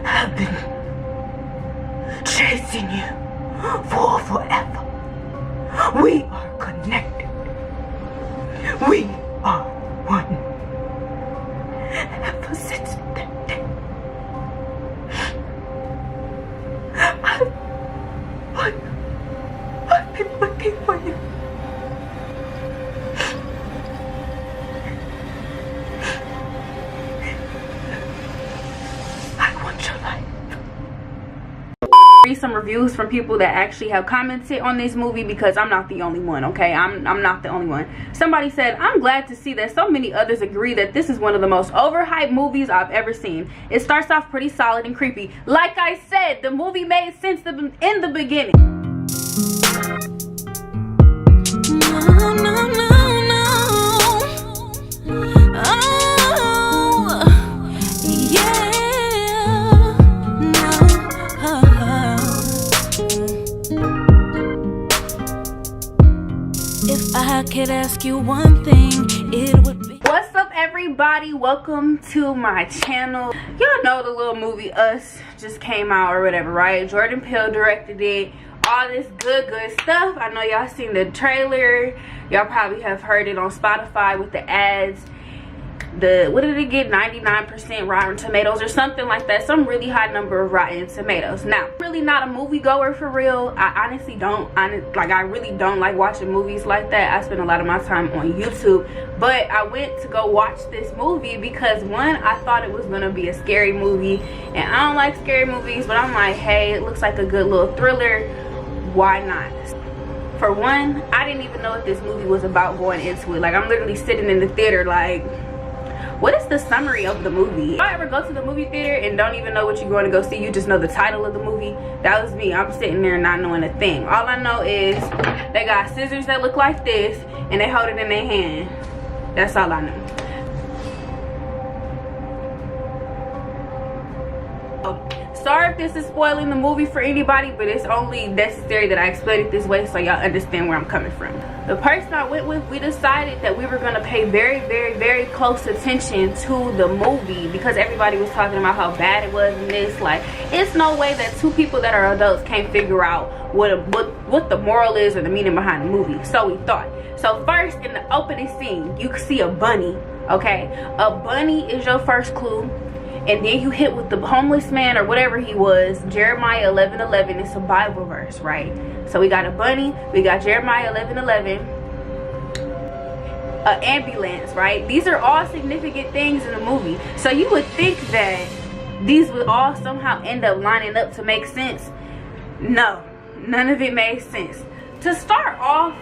have been chasing you for forever. We are connected. We are one. Ever since that day, I've been looking for you. Read some reviews from people that actually have commented on this movie, because I'm not the only one. Okay, I'm not the only one. Somebody said, I'm glad to see that so many others agree that this is one of the most overhyped movies I've ever seen. It starts off pretty solid and creepy. Like I said, the movie made sense in the beginning. No, no, no, no. Oh, yeah. If I could ask you one thing, it would be... What's up, everybody? Welcome to my channel. Y'all know the little movie Us just came out or whatever, right? Jordan Peele directed it. All this good stuff. I know y'all seen the trailer. Y'all probably have heard it on Spotify with the ads. What did it get? 99% Rotten Tomatoes or something like that. Some really high number of Rotten Tomatoes. Now, really not a movie goer for real. I honestly don't. I really don't like watching movies like that. I spend a lot of my time on YouTube. But I went to go watch this movie because, one, I thought it was going to be a scary movie. And I don't like scary movies, but I'm like, hey, it looks like a good little thriller. Why not? For one, I didn't even know what this movie was about going into it. Like, I'm literally sitting in the theater like, what is the summary of the movie? If I ever go to the movie theater and don't even know what you're going to go see, you just know the title of the movie, that was me. I'm sitting there not knowing a thing. All I know is they got scissors that look like this and they hold it in their hand. That's all I know. Sorry if this is spoiling the movie for anybody, but it's only necessary that I explain it this way so y'all understand where I'm coming from. The person I went with, we decided that we were going to pay very close attention to the movie because everybody was talking about how bad it was and this. Like, it's no way that two people that are adults can't figure out what the moral is or the meaning behind the movie. So we thought. So first, in the opening scene, you can see a bunny, okay? A bunny is your first clue. And then you hit with the homeless man or whatever he was, Jeremiah 11:11. It's a Bible verse, right? So we got a bunny, we got Jeremiah 11:11, an ambulance, right? These are all significant things in the movie. So you would think that these would all somehow end up lining up to make sense. No, none of it made sense. To start off,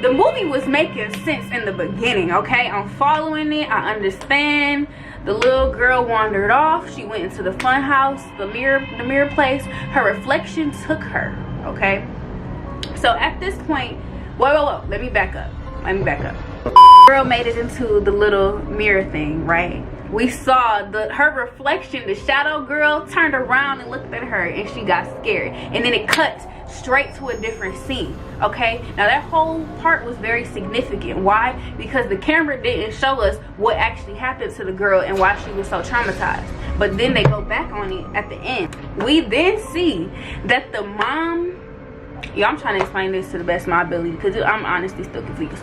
the movie was making sense in the beginning, okay? I'm following it, I understand. The little girl wandered off. She went into the fun house, the mirror place. Her reflection took her, okay? So at this point, whoa, let me back up. Girl made it into the little mirror thing, right? We saw her reflection, the shadow girl, turned around and looked at her and she got scared. And then it cut straight to a different scene, okay? Now that whole part was very significant. Why? Because the camera didn't show us what actually happened to the girl and why she was so traumatized. But then they go back on it at the end. We then see that the mom, I'm trying to explain this to the best of my ability because I'm honestly still confused.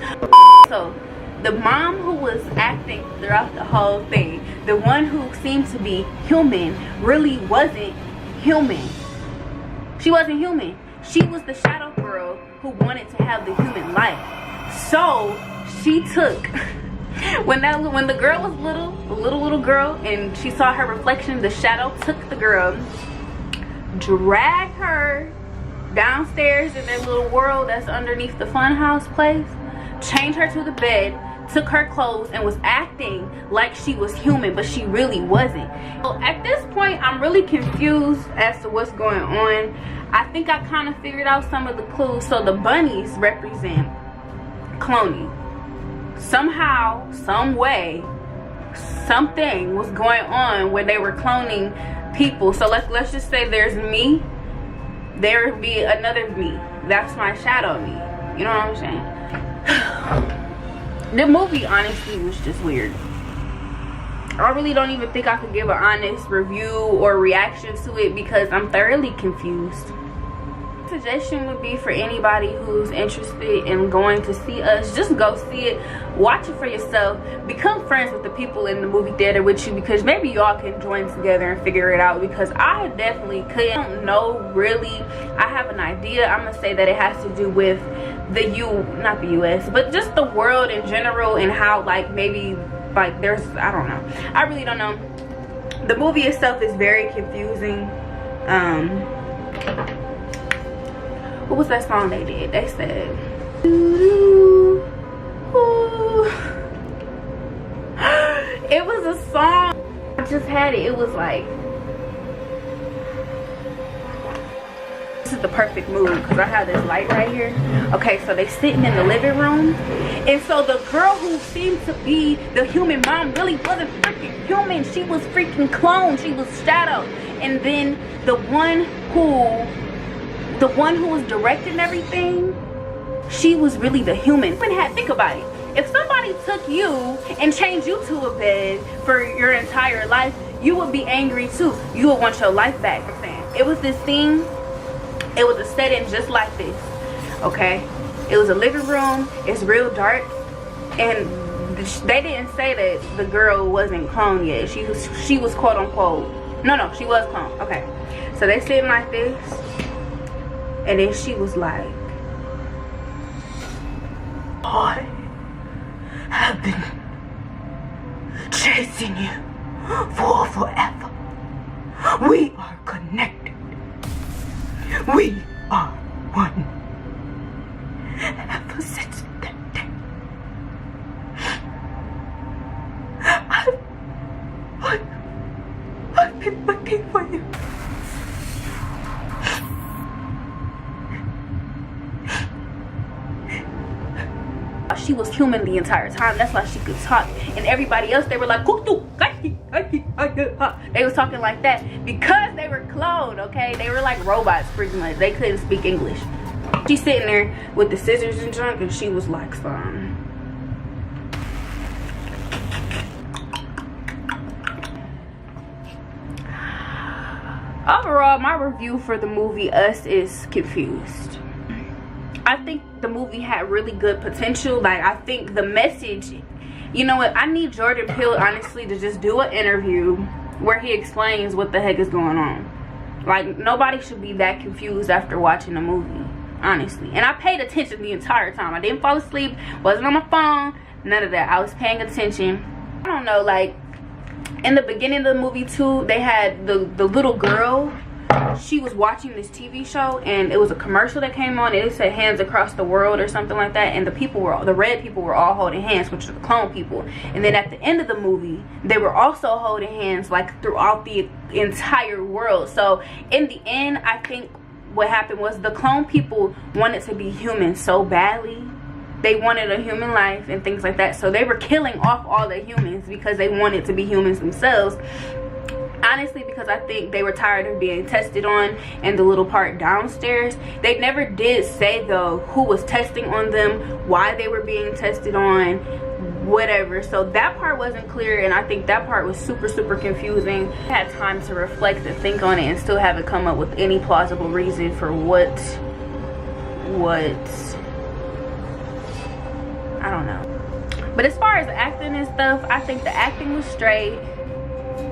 So the mom who was acting throughout the whole thing, the one who seemed to be human, really wasn't human. She wasn't human. She was the shadow girl who wanted to have the human life. So she took, when the girl was little girl, and she saw her reflection, the shadow took the girl, dragged her downstairs in that little world that's underneath the funhouse place, changed her to the bed, took her clothes, and was acting like she was human, but she really wasn't. So at this point, I'm really confused as to what's going on. I think I kind of figured out some of the clues. So the bunnies represent cloning. Somehow, some way, something was going on where they were cloning people. So let's just say there's me. There would be another me. That's my shadow me. You know what I'm saying? The movie honestly was just weird. I really don't even think I could give an honest review or reaction to it because I'm thoroughly confused. Suggestion would be for anybody who's interested in going to see us, just go see it, watch it for yourself, become friends with the people in the movie theater with you, because maybe y'all can join together and figure it out, because I definitely couldn't know really. I have an idea. I'm gonna say that it has to do with not the US, but just the world in general, and how like maybe like there's, I don't know, I really don't know. The movie itself is very confusing. What was that song they did? They said, doo-doo, ooh. It was a song. I just had it. It was like, this is the perfect mood because I have this light right here. Okay, so they sitting in the living room, and so the girl who seemed to be the human mom really wasn't freaking human. She was freaking clone. She was shadow. And then the one who was directing everything, she was really the human. Think about it. If somebody took you and changed you to a bed for your entire life, you would be angry too. You would want your life back. It was this thing. It was a setting just like this. Okay, it was a living room. It's real dark, and they didn't say that the girl wasn't cloned yet. She was quote unquote. No, she was cloned. Okay, so they sitting like this. And then she was like, I have been chasing you for forever. We are connected. We are one. Ever since that day, I've been looking for you. she was human the entire time. That's why she could talk. And everybody else, they were like, they was talking like that because they were cloned, okay? They were like robots pretty much. They couldn't speak English. She's sitting there with the scissors and junk, and she was like, overall, my review for the movie Us is confused. I think the movie had really good potential. Like, I think the message, you know what, I need Jordan Peele honestly to just do an interview where he explains what the heck is going on. Like, nobody should be that confused after watching the movie, honestly. And I paid attention the entire time. I didn't fall asleep, wasn't on my phone, none of that. I was paying attention. I don't know, like, in the beginning of the movie too, they had the little girl. She was watching this TV show, and it was a commercial that came on, and it said hands across the world or something like that, and the red people were all holding hands, which are the clone people. And then at the end of the movie, they were also holding hands like throughout the entire world. So in the end, I think what happened was the clone people wanted to be human so badly. They wanted a human life and things like that, so they were killing off all the humans because they wanted to be humans themselves. Honestly, because I think they were tired of being tested on in the little part downstairs. They never did say though who was testing on them, why they were being tested on, whatever. So that part wasn't clear, and I think that part was super confusing. I had time to reflect and think on it and still haven't come up with any plausible reason for what I don't know. But as far as acting and stuff, I think the acting was straight.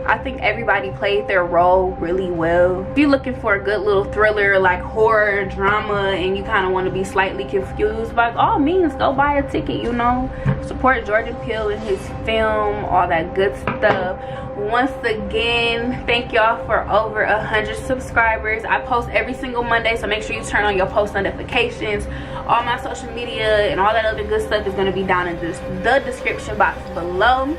I think everybody played their role really well. If you're looking for a good little thriller, like horror, drama, and you kind of want to be slightly confused, by all means, go buy a ticket, you know. Support Jordan Peele and his film, all that good stuff. Once again, thank y'all for over 100 subscribers. I post every single Monday, so make sure you turn on your post notifications. All my social media and all that other good stuff is going to be down in the description box below.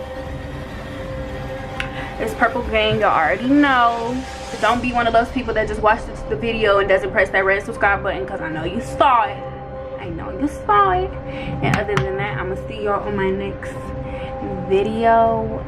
It's Purple Gang, y'all already know. Don't be one of those people that just watched the video and doesn't press that red subscribe button, because I know you saw it. I know you saw it. And other than that, I'm gonna see y'all on my next video.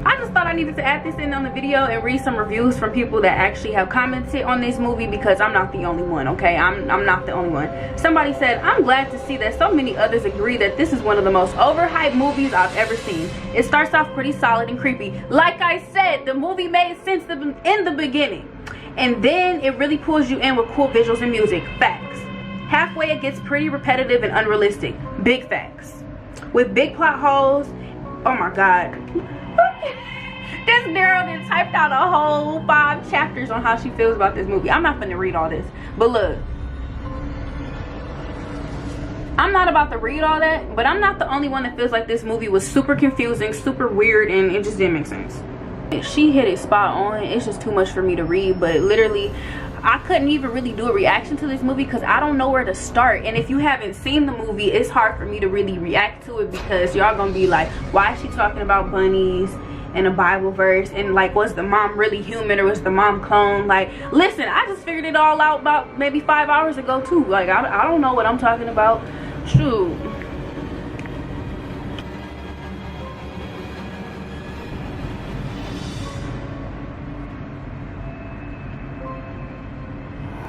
I just thought I needed to add this in on the video and read some reviews from people that actually have commented on this movie, because I'm not the only one, okay? I'm not the only one. Somebody said, I'm glad to see that so many others agree that this is one of the most overhyped movies I've ever seen. It starts off pretty solid and creepy. Like I said, the movie made sense in the beginning. And then it really pulls you in with cool visuals and music. Facts. Halfway it gets pretty repetitive and unrealistic. Big facts. With big plot holes. Oh my god. This girl then typed out a whole 5 chapters on how she feels about this movie. I'm not finna read all this. But look. I'm not about to read all that. But I'm not the only one that feels like this movie was super confusing, super weird, and it just didn't make sense. She hit it spot on. It's just too much for me to read. But literally, I couldn't even really do a reaction to this movie because I don't know where to start. And if you haven't seen the movie, it's hard for me to really react to it, because y'all gonna be like, why is she talking about bunnies and a Bible verse? And like, was the mom really human, or was the mom clone? Like, listen, I just figured it all out about maybe 5 hours ago too. Like, I don't know what I'm talking about. Shoot.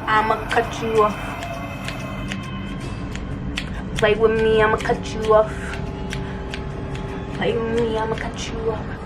I'ma cut you off. Play with me, I'ma cut you off. Play with me, I'ma cut you off.